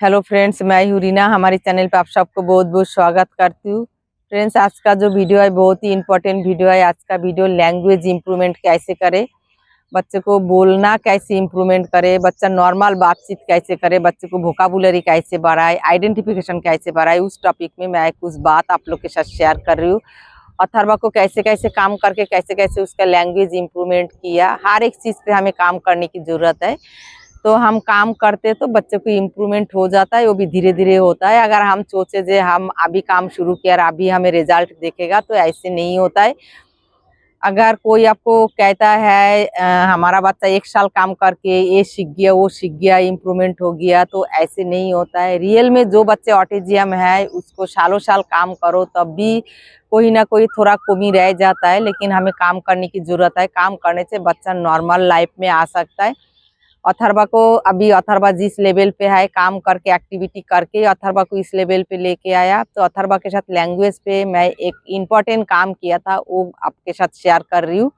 Hello friends, मैं हूँ रीना। हमारे चैनल पे आप सबको बहुत बहुत स्वागत करती हूँ। फ्रेंड्स, आज का जो वीडियो है बहुत ही इम्पोर्टेंट वीडियो है। आज का वीडियो लैंग्वेज इम्प्रूवमेंट कैसे करे, बच्चे को बोलना कैसे इम्प्रूवमेंट करे, बच्चा नॉर्मल बातचीत कैसे करे, बच्चे को वोकाबुलरी कैसे बढ़ाए, आइडेंटिफिकेशन कैसे बढ़ाए, उस टॉपिक में मैं कुछ बात आप लोग के साथ शेयर कर रही हूँ। अथर्वा को कैसे कैसे काम करके कैसे कैसे उसका लैंग्वेज इम्प्रूवमेंट किया, हर एक चीज़ पे हमें काम करने की ज़रूरत है। तो हम काम करते तो बच्चे को इम्प्रूवमेंट हो जाता है, वो भी धीरे धीरे होता है। अगर हम सोचे जे हम अभी काम शुरू किया और अभी हमें रिजल्ट दिखेगा, तो ऐसे नहीं होता है। अगर कोई आपको कहता है हमारा बच्चा 1 साल काम करके ये सीख गया वो सीख गया इम्प्रूवमेंट हो गया, तो ऐसे नहीं होता है। रियल में जो बच्चे ऑटिज्म है उसको सालों साल काम करो तब भी कोई ना कोई थोड़ा कमी रह जाता है, लेकिन हमें काम करने की जरूरत है। काम करने से बच्चा नॉर्मल लाइफ में आ सकता है। अथर्वा को अभी अथर्वा जिस लेवल पे है, काम करके एक्टिविटी करके अथर्वा को इस लेवल पे लेके आया। तो अथर्वा के साथ लैंग्वेज पे मैं एक इम्पोर्टेंट काम किया था, वो आपके साथ शेयर कर रही हूँ।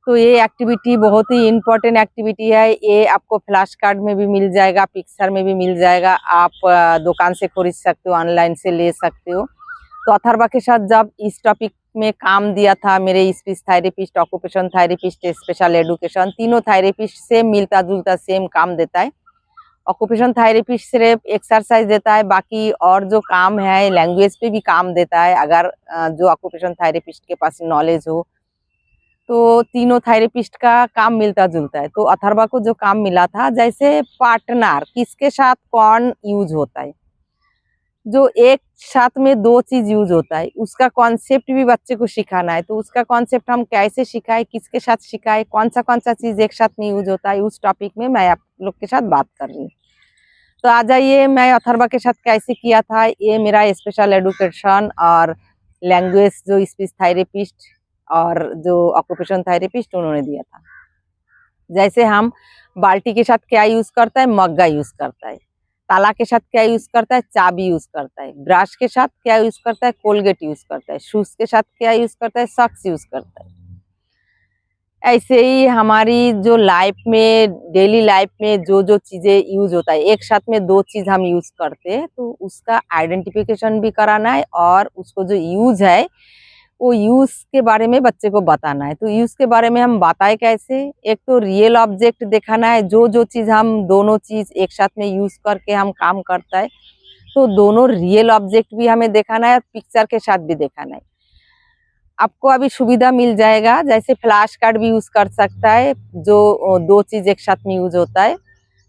तो ये एक्टिविटी बहुत ही इम्पोर्टेंट एक्टिविटी है। ये आपको फ्लैश कार्ड में भी मिल जाएगा, पिक्चर में भी मिल जाएगा। आप दुकान से खरीद सकते हो, ऑनलाइन से ले सकते हो। तो अथर्वा के साथ जब इस टॉपिक में काम दिया था, मेरे speech therapist, occupation therapist, special education, तीनों थेरेपिस्ट सेम मिलता जुलता सेम काम देता है। ऑक्यूपेशन थेरेपिस्ट सिर्फ एक्सरसाइज देता है, बाकी और जो काम है लैंग्वेज पे भी काम देता है। अगर जो ऑक्यूपेशन थेरेपिस्ट के पास नॉलेज हो, तो तीनों थेरेपिस्ट का काम मिलता जुलता है। तो अथर्वा को जो काम मिला था, जैसे पार्टनर किसके साथ कौन यूज होता है, जो एक साथ में दो चीज यूज होता है, उसका कॉन्सेप्ट भी बच्चे को सिखाना है। तो उसका कॉन्सेप्ट हम कैसे सिखाए, किसके साथ सिखाए, कौन सा चीज एक साथ में यूज होता है, उस टॉपिक में मैं आप लोग के साथ बात कर रही हूँ। तो आ जाइए, मैं अथर्वा के साथ कैसे किया था। ये मेरा स्पेशल एजुकेशन और लैंग्वेज जो स्पीच थेरेपिस्ट और जो ऑक्यूपेशन थेरेपिस्ट उन्होंने दिया था। जैसे हम बाल्टी के साथ क्या यूज करता है, मग्गा यूज करता है। ताला के साथ क्या यूज करता है, चाबी यूज करता है। ब्रश के साथ क्या यूज करता है, कोलगेट यूज करता है। शूज के साथ क्या यूज करता है, सॉक्स यूज करता है। ऐसे ही हमारी जो लाइफ में, डेली लाइफ में जो जो चीजें यूज होता है, एक साथ में दो चीज हम यूज करते हैं, तो उसका आइडेंटिफिकेशन भी कराना है और उसको जो यूज है वो यूज के बारे में बच्चे को बताना है। तो यूज के बारे में हम बताए कैसे, एक तो रियल ऑब्जेक्ट दिखाना है, जो जो चीज हम दोनों चीज एक साथ में यूज करके हम काम करता है, तो दोनों रियल ऑब्जेक्ट भी हमें दिखाना है और पिक्चर के साथ भी दिखाना है। आपको अभी सुविधा मिल जाएगा, जैसे फ्लैश कार्ड भी यूज कर सकता है, जो दो चीज एक साथ में यूज होता है,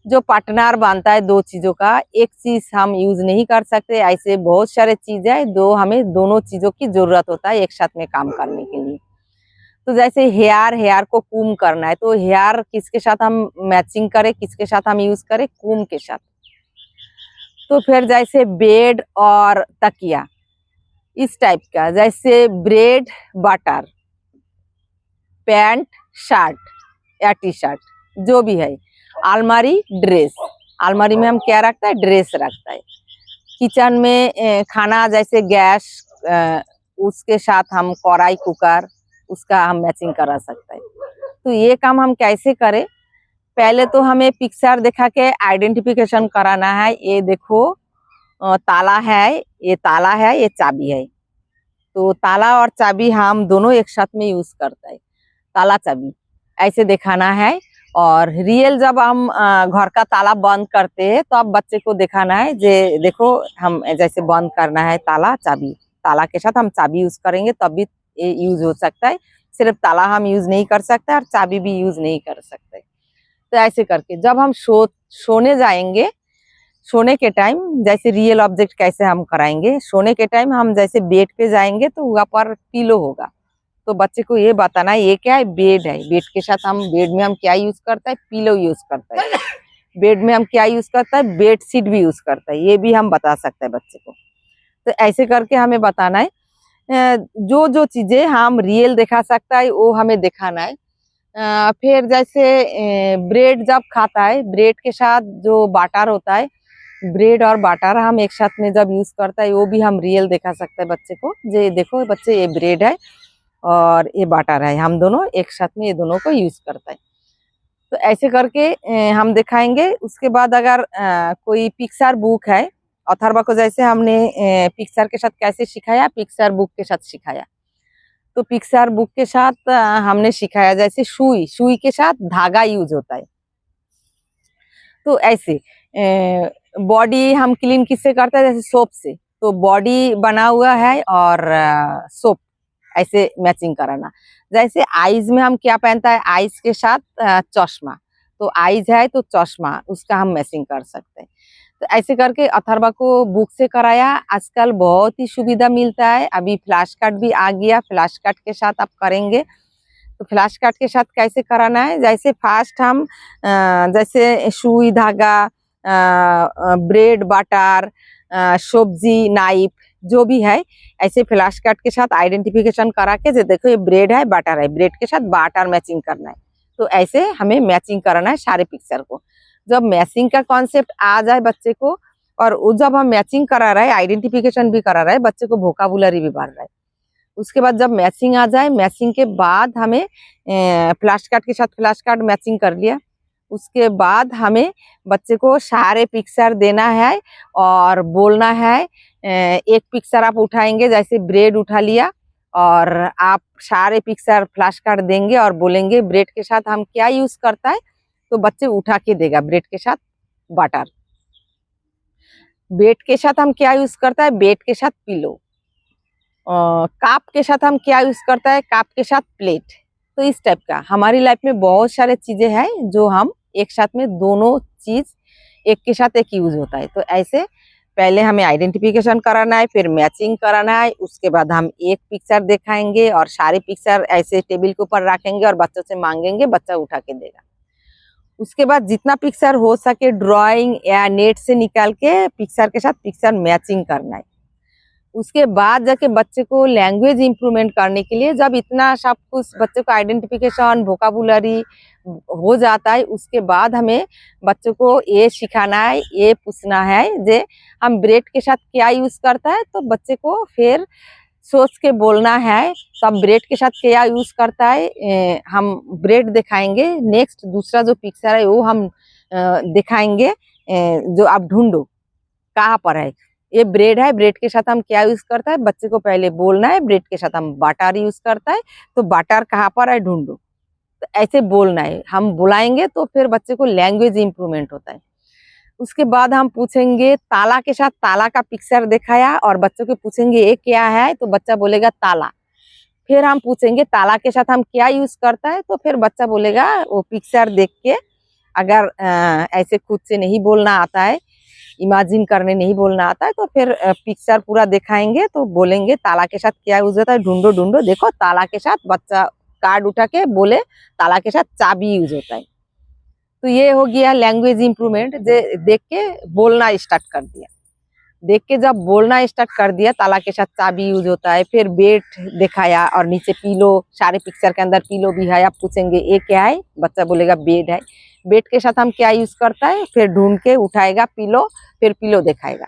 जो पार्टनर बनता है दो चीजों का। एक चीज हम यूज नहीं कर सकते, ऐसे बहुत सारे चीज है दो, हमें दोनों चीजों की जरूरत होता है एक साथ में काम करने के लिए। तो जैसे हेयर, हेयर को कूम करना है, तो हेयर किसके साथ हम मैचिंग करें, किसके साथ हम यूज करें, कूम के साथ। तो फिर जैसे बेड और तकिया, इस टाइप का, जैसे ब्रेड बटर, पैंट शर्ट या टी शर्ट, जो भी है। अलमारी ड्रेस, अलमारी में हम क्या रखता है, ड्रेस रखता है। किचन में खाना, जैसे गैस, उसके साथ हम कढ़ाई कुकर, उसका हम मैचिंग करा सकते हैं। तो ये काम हम कैसे करें, पहले तो हमें पिक्चर दिखा के आइडेंटिफिकेशन कराना है। ये देखो ताला है, ये ताला है, ये चाबी है। तो ताला और चाबी हम दोनों एक साथ में यूज करता है, ताला चाबी ऐसे दिखाना है। और रियल जब हम घर का ताला बंद करते हैं, तो अब बच्चे को दिखाना है, जे देखो हम जैसे बंद करना है ताला चाबी, ताला के साथ हम चाबी यूज करेंगे तब भी ये यूज हो सकता है। सिर्फ ताला हम यूज नहीं कर सकते और चाबी भी यूज नहीं कर सकते। तो ऐसे करके जब हम सोने जाएंगे, सोने के टाइम जैसे रियल ऑब्जेक्ट कैसे हम कराएंगे, सोने के टाइम हम जैसे बेड पे जाएंगे तो वहाँ पर पिलो होगा, तो बच्चे को ये बताना है ये क्या है, बेड है। बेड के साथ हम, बेड में हम क्या यूज करता है, पिलो यूज करता है। बेड में हम क्या यूज करता है, बेड शीट भी यूज करता है, ये भी हम बता सकते हैं बच्चे को। तो ऐसे करके हमें बताना है। जो जो चीजें हम रियल दिखा सकता है वो हमें दिखाना है। फिर जैसे ब्रेड जब खाता है, ब्रेड के साथ जो बटर होता है, ब्रेड और बटर हम एक साथ में जब यूज करता है, वो भी हम रियल दिखा सकते हैं बच्चे को। जे देखो बच्चे, ये ब्रेड है और ये बटर है, हम दोनों एक साथ में ये दोनों को यूज करता है। तो ऐसे करके हम दिखाएंगे। उसके बाद अगर कोई पिक्चर बुक है, अथर्वा को जैसे हमने पिक्चर के साथ कैसे सिखाया, पिक्चर बुक के साथ सिखाया। तो पिक्चर बुक के साथ हमने सिखाया जैसे सुई, सुई के साथ धागा यूज होता है। तो ऐसे बॉडी हम क्लीन किससे करते हैं, जैसे सोप से। तो बॉडी बना हुआ है और सोप ऐसे मैचिंग कराना। जैसे आईज में हम क्या पहनता है, आईज के साथ चश्मा। तो आईज है तो चश्मा, उसका हम मैचिंग कर सकते हैं। तो ऐसे करके अथर्वा को बुक से कराया। आजकल बहुत ही सुविधा मिलता है, अभी फ्लैश कार्ड भी आ गया, फ्लैश कार्ड के साथ आप करेंगे। तो फ्लैश कार्ड के साथ कैसे कराना है, जैसे फास्ट हम जैसे सुई धागा, ब्रेड बटर, सब्जी नाइफ जो भी है, ऐसे फ्लैश कार्ड के साथ आइडेंटिफिकेशन करा के, जो देखो ये ब्रेड है बटर है, ब्रेड के साथ बटर मैचिंग करना है। तो ऐसे हमें मैचिंग कराना है सारे पिक्चर को। जब मैचिंग का कॉन्सेप्ट आ जाए बच्चे को, और वो जब हम मैचिंग करा रहे हैं, आइडेंटिफिकेशन भी करा रहे हैं, बच्चे को वोकाबुलरी भी बढ़ रहा है। उसके बाद जब मैचिंग आ जाए, मैचिंग के बाद हमें फ्लैश कार्ड के साथ फ्लैश कार्ड मैचिंग कर लिया। उसके बाद हमें बच्चे को सारे पिक्चर देना है और बोलना है। एक पिक्चर आप उठाएंगे, जैसे ब्रेड उठा लिया, और आप सारे पिक्चर फ्लैश कार्ड देंगे और बोलेंगे ब्रेड के साथ हम क्या यूज करता है। तो बच्चे उठा के देगा ब्रेड के साथ बटर, ब्रेड के साथ हम क्या यूज करता है, ब्रेड के साथ पिलो, काप के साथ हम क्या यूज करता है, काप के साथ प्लेट। तो इस टाइप का हमारी लाइफ में बहुत सारे चीजें हैं जो हम एक साथ में दोनों चीज एक के साथ एक यूज होता है। तो ऐसे पहले हमें आइडेंटिफिकेशन कराना है, फिर मैचिंग कराना है। उसके बाद हम एक पिक्चर दिखाएंगे और सारे पिक्चर ऐसे टेबल के ऊपर रखेंगे और बच्चों से मांगेंगे, बच्चा उठा के देगा। उसके बाद जितना पिक्चर हो सके ड्राइंग या नेट से निकाल के पिक्चर के साथ पिक्चर मैचिंग करना है। उसके बाद जाके बच्चे को लैंग्वेज इंप्रूवमेंट करने के लिए, जब इतना सब कुछ बच्चे को आइडेंटिफिकेशन वोकाबुलरी हो जाता है, उसके बाद हमें बच्चों को ये सिखाना है, ये पूछना है जे हम ब्रेड के साथ क्या यूज करता है। तो बच्चे को फिर सोच के बोलना है, तब ब्रेड के साथ क्या यूज करता है, हम ब्रेड दिखाएंगे। नेक्स्ट दूसरा जो पिक्चर है वो हम दिखाएंगे, जो आप ढूंढो कहाँ पर है। ये ब्रेड है, ब्रेड के साथ हम क्या यूज करता है, बच्चे को पहले बोलना है। ब्रेड के साथ हम बटर यूज करता है, तो बटर कहाँ पर है ढूंढो। तो ऐसे बोलना है, हम बुलाएंगे तो फिर बच्चे को लैंग्वेज इंप्रूवमेंट होता है। उसके बाद हम पूछेंगे ताला के साथ ताला का पिक्चर दिखाया, और बच्चों को पूछेंगे ये क्या है, तो बच्चा बोलेगा ताला। फिर हम पूछेंगे ताला के साथ हम क्या यूज करता है, तो फिर बच्चा बोलेगा वो पिक्चर देख के। अगर ऐसे खुद से नहीं बोलना आता है, इमेजिन करने नहीं बोलना आता है, तो फिर पिक्चर पूरा दिखाएंगे तो बोलेंगे ताला के साथ क्या यूज होता है, ढूंढो ढूंढो। देखो ताला के साथ, बच्चा कार्ड उठा के बोले ताला के साथ चाबी यूज होता है। तो ये हो गया लैंग्वेज इंप्रूवमेंट। देख के बोलना स्टार्ट कर दिया, देख के जब बोलना स्टार्ट कर दिया ताला के साथ चाबी यूज होता है। फिर बेड दिखाया और नीचे पिलो, सारे पिक्चर के अंदर पिलो भी है। आप पूछेंगे ये क्या है, बच्चा बोलेगा बेड है। बेड के साथ हम क्या यूज करता है, फिर ढूंढ के उठाएगा पिलो, फिर पिलो दिखाएगा।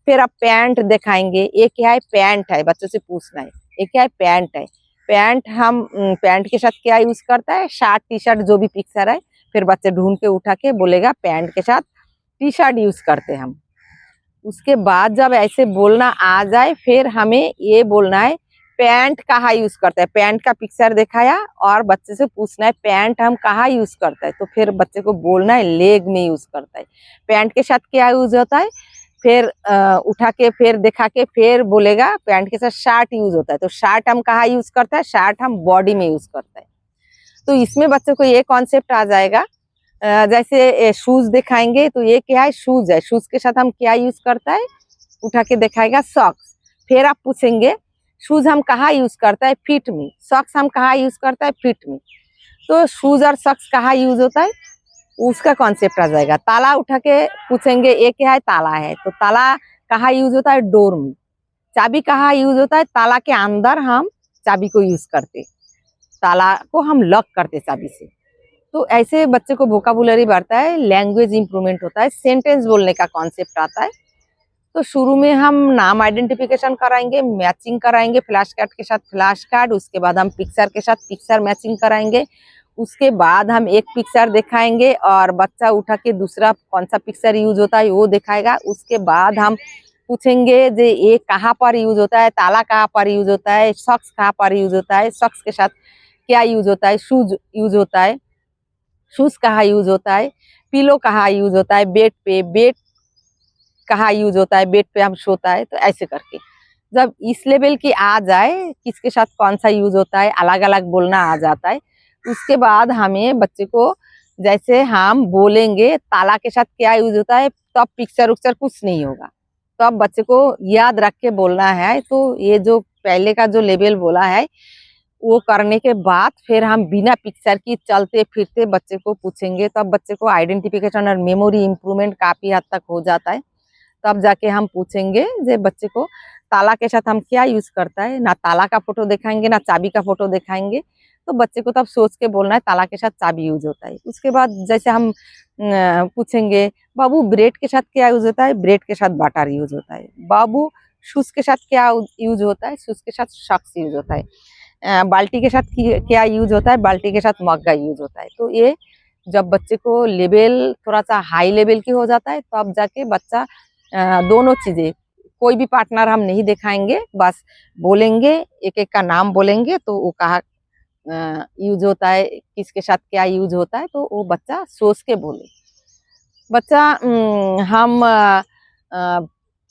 फिर आप पैंट दिखाएंगे, ये क्या है, पैंट है, बच्चों से पूछना है ये क्या है, पैंट है। पैंट हम पैंट के साथ क्या यूज करता है, शर्ट टी शर्ट जो भी पिक्चर है। फिर बच्चे ढूंढ के उठा के बोलेगा पैंट के साथ टी शर्ट यूज करते हैं हम। उसके बाद जब ऐसे बोलना आ जाए, फिर हमें ये बोलना है पैंट कहाँ यूज करता है। पैंट का पिक्चर दिखाया और बच्चे से पूछना है पैंट हम कहाँ यूज करता है। तो फिर बच्चे को बोलना है लेग में यूज करता है। पैंट के साथ क्या यूज होता है, फिर उठा के फिर दिखा के फिर बोलेगा पैंट के साथ शर्ट यूज होता है। तो शर्ट हम कहाँ यूज करता है, शर्ट हम बॉडी में यूज करता है। तो इसमें बच्चे को ये कॉन्सेप्ट आ जाएगा। जैसे शूज दिखाएंगे, तो ये क्या है, शूज है, शूज के साथ हम क्या यूज करता है, उठा के दिखाएगा सॉक्स। फिर आप पूछेंगे शूज हम कहाँ यूज करता है, फीट में। सॉक्स हम कहाँ यूज करता है, फीट में। तो शूज और सॉक्स कहाँ यूज होता है, उसका कॉन्सेप्ट आ जाएगा। ताला उठा के पूछेंगे ये क्या है, ताला है। तो ताला कहाँ यूज होता है, डोर में। चाबी कहाँ यूज होता है, ताला के अंदर हम चाबी को यूज करते, ताला को हम लॉक करते चाबी से। तो ऐसे बच्चे को वोकाबुलरी बढ़ता है, लैंग्वेज इंप्रूवमेंट होता है, सेंटेंस बोलने का कॉन्सेप्ट आता है। तो शुरू में हम नाम आइडेंटिफिकेशन कराएंगे, मैचिंग कराएंगे फ्लैश कार्ड के साथ फ्लैश कार्ड। उसके बाद हम पिक्चर के साथ पिक्चर मैचिंग कराएंगे। उसके बाद हम एक पिक्चर दिखाएंगे और बच्चा उठा के दूसरा कौन सा पिक्चर यूज होता है वो दिखाएगा। उसके बाद हम पूछेंगे जे ये कहाँ पर यूज होता है, ताला कहाँ पर यूज होता है, सॉक्स कहाँ पर यूज होता है, सॉक्स के साथ क्या यूज होता है, शूज यूज होता है, शूज कहाँ यूज होता है, पिलो कहाँ यूज होता है, बेड कहाँ यूज होता है, बेड पे हम सोता है। तो ऐसे करके जब इस लेवल की आ जाए किसके साथ कौन सा यूज होता है अलग अलग बोलना आ जाता है, उसके बाद हमें बच्चे को जैसे हम बोलेंगे ताला के साथ क्या यूज होता है तब पिक्चर उक्चर कुछ नहीं होगा, तो अब बच्चे को याद रख के बोलना है। तो ये जो पहले का जो लेवल बोला है वो करने के बाद फिर हम बिना पिक्चर की चलते फिरते बच्चे को पूछेंगे, तब बच्चे को आइडेंटिफिकेशन और मेमोरी इम्प्रूवमेंट काफी हद तक हो जाता है। तब जाके हम पूछेंगे जे बच्चे को ताला के साथ हम क्या यूज करता है, ना ताला का फोटो दिखाएंगे ना चाबी का फोटो दिखाएंगे, तो बच्चे को तब सोच के बोलना है ताला के साथ चाबी यूज होता है। उसके बाद जैसे हम पूछेंगे बाबू ब्रेड के साथ क्या यूज होता है, ब्रेड के साथ बटर यूज होता है। बाबू शूज के साथ क्या यूज होता है, शूज के साथ सॉक्स यूज होता है। बाल्टी के साथ क्या यूज होता है, बाल्टी के साथ मग्गा यूज होता है। तो ये जब बच्चे को लेवल थोड़ा सा हाई लेवल की हो जाता है तब जाके बच्चा दोनों चीजें, कोई भी पार्टनर हम नहीं दिखाएंगे, बस बोलेंगे एक एक का नाम बोलेंगे तो वो कहा यूज होता है, किसके साथ क्या यूज होता है, तो वो बच्चा सोच के बोले। बच्चा हम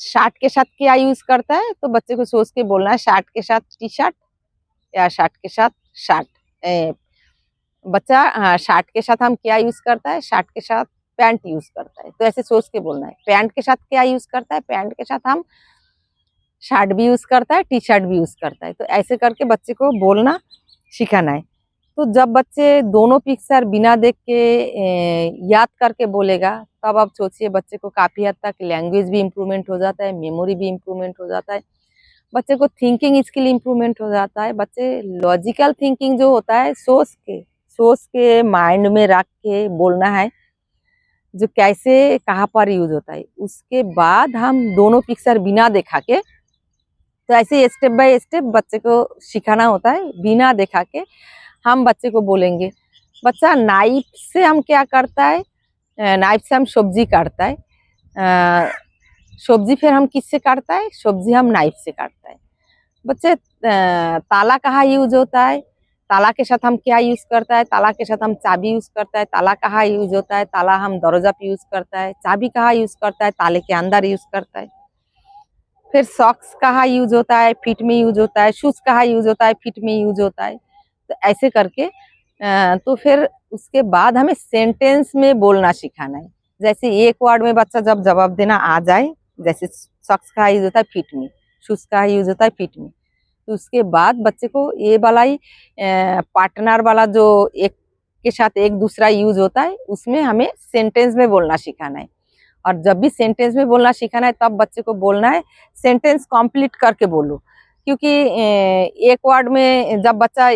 शर्ट के साथ क्या यूज करता है तो बच्चे को सोच के बोलना है शर्ट के साथ टी शर्ट या शर्ट के साथ शर्ट। बच्चा शर्ट के साथ हम क्या यूज करता है, शर्ट के साथ पैंट यूज करता है, तो ऐसे सोच के बोलना है। पैंट के साथ क्या यूज करता है, पैंट के साथ हम शर्ट भी यूज करता है, टी शर्ट भी यूज करता है। तो ऐसे करके बच्चे को बोलना सिखाना है। तो जब बच्चे दोनों पिक्चर बिना देख के याद करके बोलेगा तब आप सोचिए बच्चे को काफी हद तक लैंग्वेज भी इम्प्रूवमेंट हो जाता है, मेमोरी भी इम्प्रूवमेंट हो जाता है, बच्चे को थिंकिंग स्किल इम्प्रूवमेंट हो जाता है। बच्चे लॉजिकल थिंकिंग जो होता है सोच के माइंड में रख के बोलना है जो कैसे कहाँ पर यूज होता है। उसके बाद हम दोनों पिक्चर बिना देखा के, तो ऐसे स्टेप बाय स्टेप बच्चे को सिखाना होता है। बिना देखा के हम बच्चे को बोलेंगे। बच्चा नाइफ से हम क्या करता है, नाइफ से हम सब्जी काटता है, सब्जी फिर हम किससे काटता है, सब्जी हम नाइफ से काटता है। बच्चे ताला कहाँ यूज होता है, ताला के साथ हम क्या यूज करता है, ताला के साथ हम चाबी यूज करता है। ताला कहाँ यूज होता है, ताला हम दरवाजा पे यूज करता है। चाबी कहाँ यूज करता है, ताले के अंदर यूज करता है। फिर सॉक्स कहाँ यूज होता है, फीट में यूज होता है। शूज कहाँ यूज होता है, फीट में यूज होता है। तो ऐसे करके तो फिर उसके बाद हमें सेंटेंस में बोलना सिखाना है। जैसे एक वर्ड में बच्चा जब जवाब देना आ जाए, जैसे सॉक्स कहाँ यूज होता है, फीट में, शूज कहाँ यूज होता है, फीट में, तो उसके बाद बच्चे को ये वाला ही पार्टनर वाला जो एक के साथ एक दूसरा यूज होता है उसमें हमें सेंटेंस में बोलना सिखाना है। और जब भी सेंटेंस में बोलना सिखाना है तब बच्चे को बोलना है सेंटेंस कंप्लीट करके बोलो, क्योंकि एक वर्ड में जब बच्चा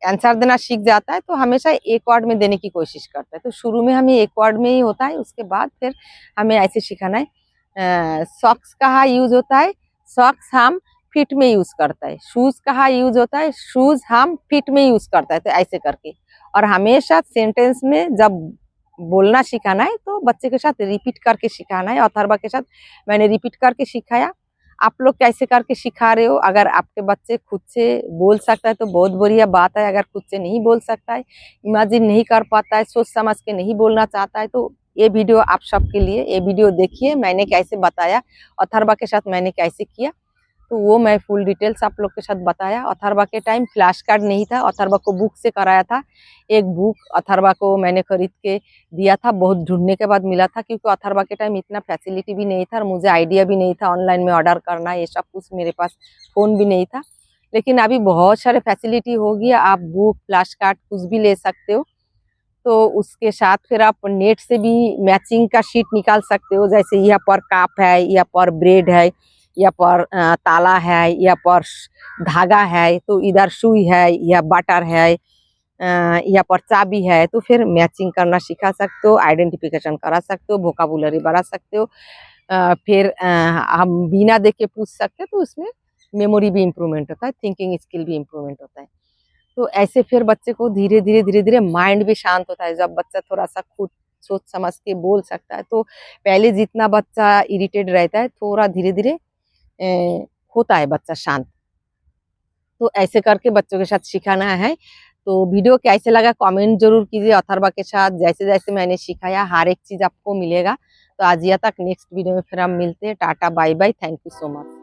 आंसर देना सीख जाता है तो हमेशा एक वर्ड में देने की कोशिश करता है। तो शुरू में हमें एक वर्ड में ही होता है, उसके बाद फिर हमें ऐसे सिखाना है। सॉक्स कहाँ यूज होता है, सॉक्स हम फीट में यूज करता है। शूज कहाँ यूज होता है, शूज हम फीट में यूज करता है। तो ऐसे करके और हमेशा सेंटेंस में जब बोलना सिखाना है तो बच्चे के साथ रिपीट करके सिखाना है। अथर्वा के साथ मैंने रिपीट करके सिखाया। आप लोग कैसे करके सिखा रहे हो? अगर आपके बच्चे खुद से बोल सकता है तो बहुत बढ़िया बात है। अगर खुद से नहीं बोल सकता है, इमेजिन नहीं कर पाता है, सोच समझ के नहीं बोलना चाहता है, तो ये वीडियो आप सबके लिए। ये वीडियो देखिए मैंने कैसे बताया, अथर्वा के साथ मैंने कैसे किया, तो वो मैं फुल डिटेल्स आप लोग के साथ बताया। अथर्वा के टाइम फ्लैश कार्ड नहीं था, अथर्वा को बुक से कराया था। एक बुक अथर्वा को मैंने खरीद के दिया था, बहुत ढूंढने के बाद मिला था, क्योंकि अथर्वा के टाइम इतना फैसिलिटी भी नहीं था और मुझे आइडिया भी नहीं था ऑनलाइन में ऑर्डर करना, ये सब कुछ मेरे पास फ़ोन भी नहीं था। लेकिन अभी बहुत सारे फैसिलिटी हो गई, आप बुक फ्लैश कार्ड कुछ भी ले सकते हो। तो उसके साथ फिर आप नेट से भी मैचिंग का शीट निकाल सकते हो। जैसे यहाँ पर कप है, यहाँ पर ब्रेड है, यहाँ पर ताला है, यहाँ पर धागा है, तो इधर सुई है या बटर है, यहाँ पर चाबी है। तो फिर मैचिंग करना सिखा सकते हो, आइडेंटिफिकेशन करा सकते हो, वोकाबुलरी बढ़ा सकते हो। फिर हम बिना देख के पूछ सकते हैं, तो उसमें मेमोरी भी इम्प्रूवमेंट होता है, थिंकिंग स्किल भी इम्प्रूवमेंट होता है। तो ऐसे फिर बच्चे को धीरे धीरे माइंड भी शांत होता है। जब बच्चा थोड़ा सा खुद सोच समझ के बोल सकता है, तो पहले जितना बच्चा इरिटेट रहता है, थोड़ा धीरे धीरे होता है बच्चा शांत। तो ऐसे करके बच्चों के साथ सिखाना है। तो वीडियो कैसे लगा कमेंट जरूर कीजिए। अथर्वा के साथ जैसे जैसे मैंने सिखाया हर एक चीज आपको मिलेगा। तो आज यहाँ तक, नेक्स्ट वीडियो में फिर हम मिलते हैं। टाटा bye bye, thank you so much.